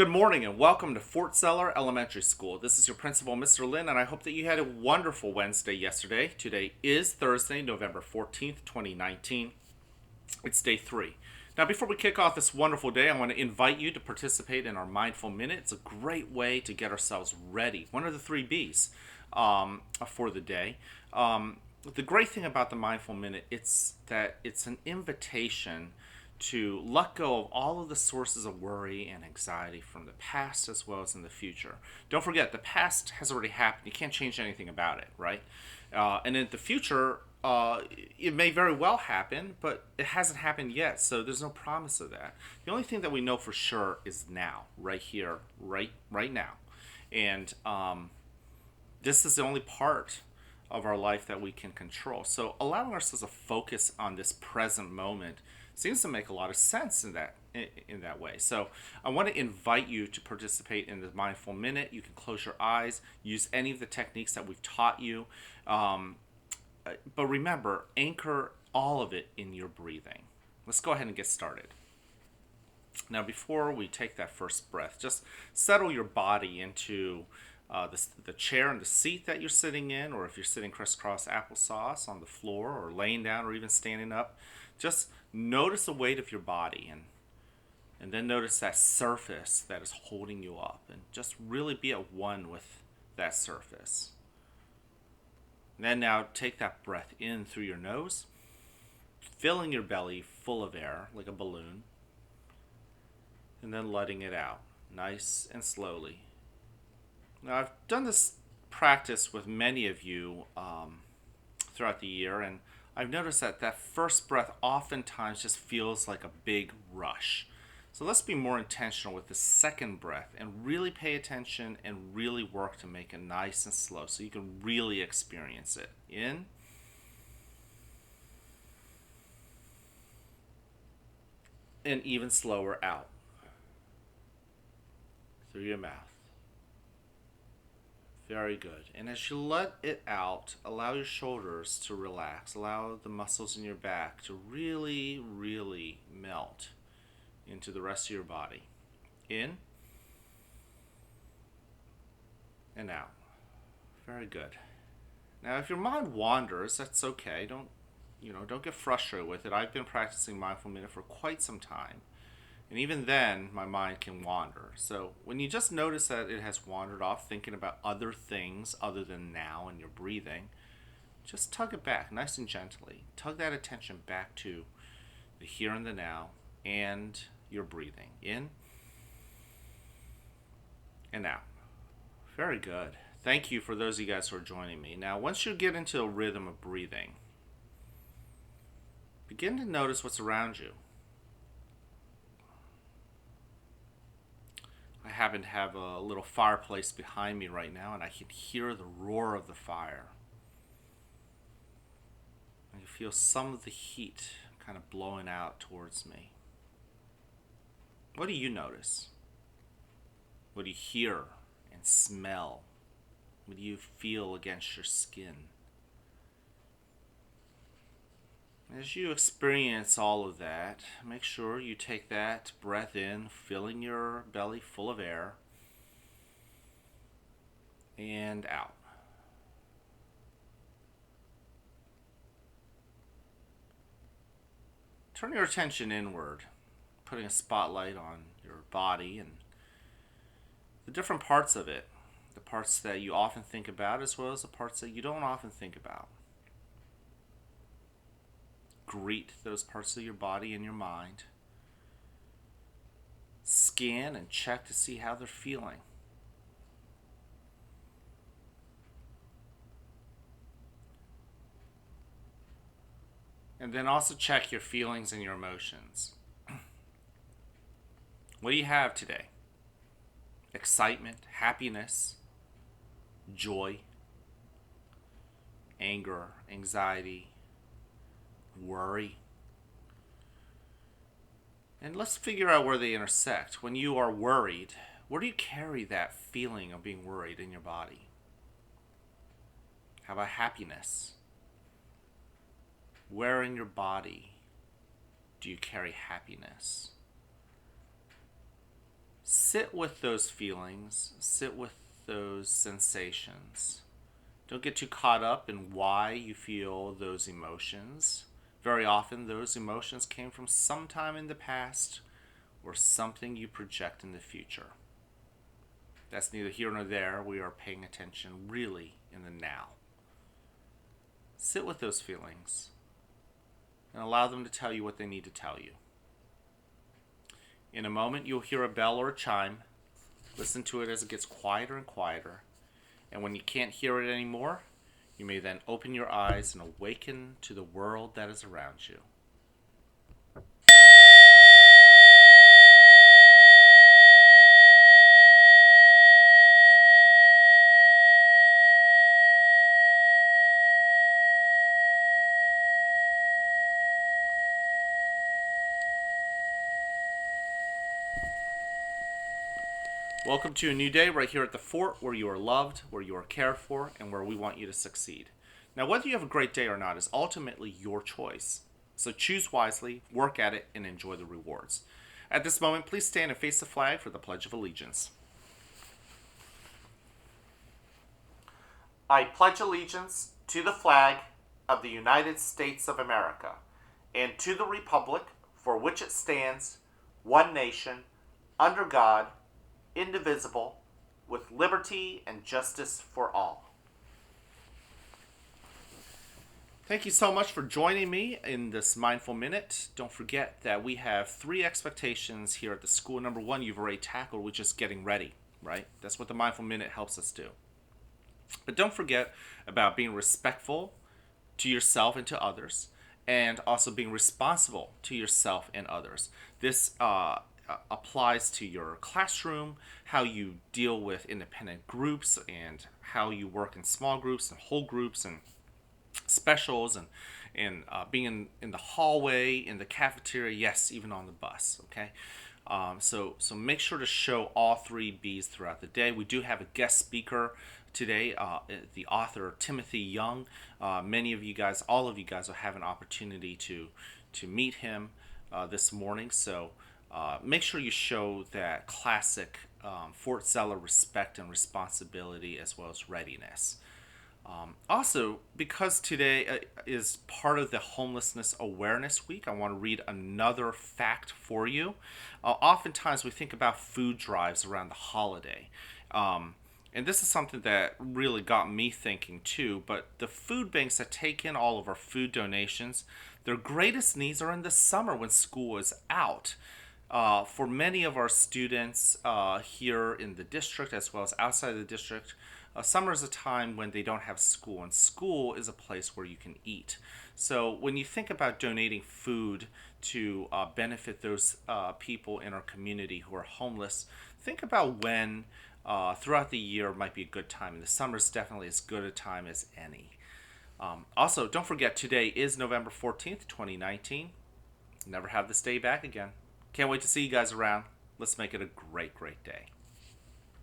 Good morning and welcome to Fort Zeller Elementary School. This is your principal, Mr. Lynn, and I hope that you had a wonderful Wednesday yesterday. Today is Thursday, November 14th, 2019. It's day 3. Now, before we kick off this wonderful day, I want to invite you to participate in our Mindful Minute. It's a great way to get ourselves ready. One of the 3 B's for the day. The great thing about the Mindful Minute, it's that it's an invitation to let go of all of the sources of worry and anxiety from the past as well as in the future. Don't forget, the past has already happened. You can't change anything about it, right? And in the future, it may very well happen, but it hasn't happened yet, so there's no promise of that. The only thing that we know for sure is now, right here, right now. And this is the only part of our life that we can control. So allowing ourselves to focus on this present moment seems to make a lot of sense in that way. So I want to invite you to participate in the Mindful Minute. You can close your eyes, use any of the techniques that we've taught you, but remember, anchor all of it in your breathing. Let's go ahead and get started. Now, before we take that first breath, just settle your body into the chair and the seat that you're sitting in, or if you're sitting crisscross applesauce on the floor, or laying down, or even standing up. Just notice the weight of your body, and then notice that surface that is holding you up, and just really be at one with that surface. And then now take that breath in through your nose, filling your belly full of air like a balloon, and then letting it out nice and slowly. Now, I've done this practice with many of you throughout the year, and I've noticed that first breath oftentimes just feels like a big rush. So let's be more intentional with the second breath and really pay attention and really work to make it nice and slow so you can really experience it. In. And even slower out. Through your mouth. Very good. And as you let it out, allow your shoulders to relax. Allow the muscles in your back to really, really melt into the rest of your body. In and out. Very good. Now, if your mind wanders, that's okay. Don't get frustrated with it. I've been practicing Mindful Minute for quite some time. And even then, my mind can wander. So when you just notice that it has wandered off, thinking about other things other than now and your breathing, just tug it back nice and gently. Tug that attention back to the here and the now and your breathing. In and out. Very good. Thank you for those of you guys who are joining me. Now, once you get into a rhythm of breathing, begin to notice what's around you. I happen to have a little fireplace behind me right now, and I can hear the roar of the fire. I can feel some of the heat kind of blowing out towards me. What do you notice? What do you hear and smell? What do you feel against your skin? As you experience all of that, make sure you take that breath in, filling your belly full of air, and out. Turn your attention inward, putting a spotlight on your body and the different parts of it, the parts that you often think about as well as the parts that you don't often think about. Greet those parts of your body and your mind. Scan and check to see how they're feeling. And then also check your feelings and your emotions. What do you have today? Excitement, happiness, joy, anger, anxiety, worry. And let's figure out where they intersect. When you are worried, where do you carry that feeling of being worried in your body? How about happiness? Where in your body do you carry happiness? Sit with those feelings, sit with those sensations. Don't get too caught up in why you feel those emotions. Very often, those emotions came from some time in the past or something you project in the future. That's neither here nor there. We are paying attention really in the now. Sit with those feelings and allow them to tell you what they need to tell you. In a moment, you'll hear a bell or a chime. Listen to it as it gets quieter and quieter. And when you can't hear it anymore, you may then open your eyes and awaken to the world that is around you. Welcome to a new day right here at the fort where you are loved, where you are cared for, and where we want you to succeed. Now, whether you have a great day or not is ultimately your choice. So choose wisely, work at it, and enjoy the rewards. At this moment, please stand and face the flag for the Pledge of Allegiance. I pledge allegiance to the flag of the United States of America and to the republic for which it stands, one nation, under God, indivisible, with liberty and justice for all. Thank you so much for joining me in this Mindful Minute. Don't forget that we have 3 expectations here at the school. Number 1, you've already tackled, which is getting ready, right? That's what the Mindful Minute helps us do. But don't forget about being respectful to yourself and to others, and also being responsible to yourself and others. This applies to your classroom, how you deal with independent groups, and how you work in small groups and whole groups and specials, and being in the hallway, in the cafeteria, yes, even on the bus, okay? So make sure to show all 3 B's throughout the day. We do have a guest speaker today, the author Timothy Young. Many of you guys, all of you guys will have an opportunity to meet him this morning, so make sure you show that classic Fort Zeller respect and responsibility as well as readiness. Also, because today is part of the Homelessness Awareness Week, I want to read another fact for you. Oftentimes we think about food drives around the holiday. And this is something that really got me thinking too, but the food banks that take in all of our food donations, their greatest needs are in the summer when school is out. For many of our students here in the district as well as outside the district, summer is a time when they don't have school, and school is a place where you can eat. So when you think about donating food to benefit those people in our community who are homeless, think about when throughout the year might be a good time, and the summer is definitely as good a time as any. Also, don't forget, today is November 14th, 2019. Never have this day back again. Can't wait to see you guys around. Let's make it a great, great day.